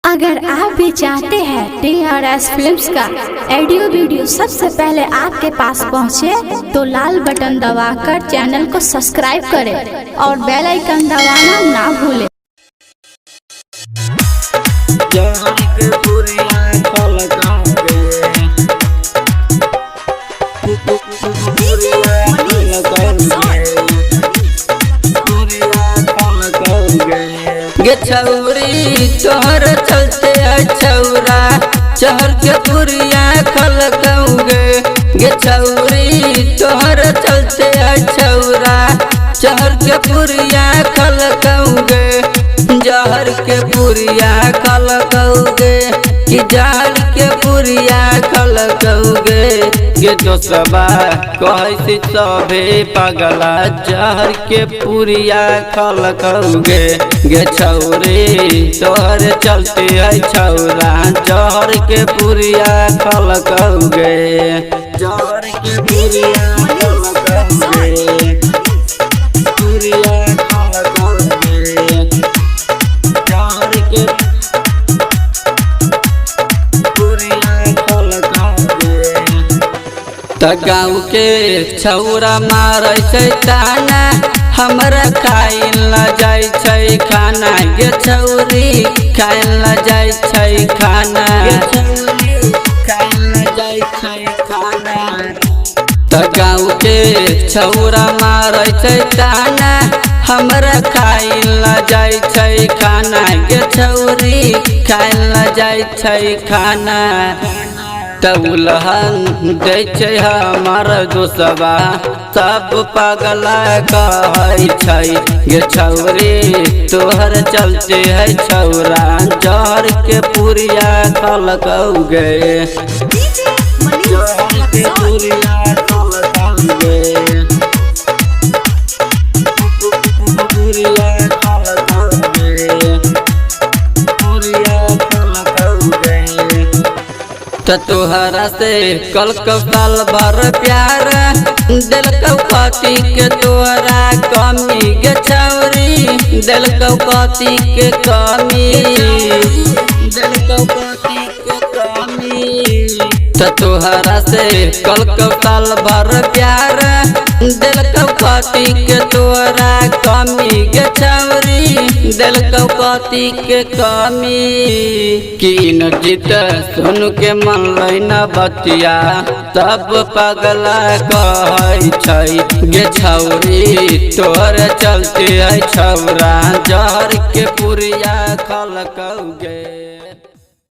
अगर आप भी चाहते हैं TRS फिल्म्स का ऑडियो वीडियो सबसे पहले आपके पास पहुंचे, तो लाल बटन दबाकर चैनल को सब्सक्राइब करें और बेल आइकन दबाना ना भूलें। गे छौरी तोहर चलते छौरा चहर के पुरिया खलकौगे। गे छौरी तोहर चलते छौरा चहर के पुरिया खलकौगे। जहर के पुरिया खलकौगे कि जहर के पुरिया खलकौगे। गे दोस्तबा कहै सभे पगला जहर के पुरिया खलकौगे। गे छौरी तोहर चलते छौरा जहर के पुरिया खलकौगे। जहर के पुरिया खलकौगे, पुरिया खलकौगे। जहर के पुरिया खलकौगे। त गाँव के छौरा मारै छै ताना, हमरा खाइल न जाय छै खाना। गे छौरी खाइल न जाय छै खाना, खाइल न जाय छै खाना। त गाँव के छौरा मारै छै ताना, हमरा खाइल न जाय छै खाना। गे छौरी खाइल न जाय छै खाना। तउलहन दै छै हमर दोस्तबा सब पगला कहै छै। गे छौरी तोहर चलते है छौरा जहर के पुरिया खलकौगे। जहर के पुरिया खलकौगे, पुरिया खलकौगे, पुरिया खलकौगे। त तोहरा से कल साल भर प्यार दिलकौ कथी के तोहरा कमी। गे छौरी दिलकौ कथी के कमी, दिलकौ कथी के कमी। त तोहरा से कल साल भर प्यार दिलकौ कथी के तोहरा कमी। गे छौरी दिलकौ कथी के कमी। कीन जीत सुन के मन न बतिया सब पगला कहै छै। गे छौरी तोहर चलते छौरा जहर के पुरिया खलकौगे।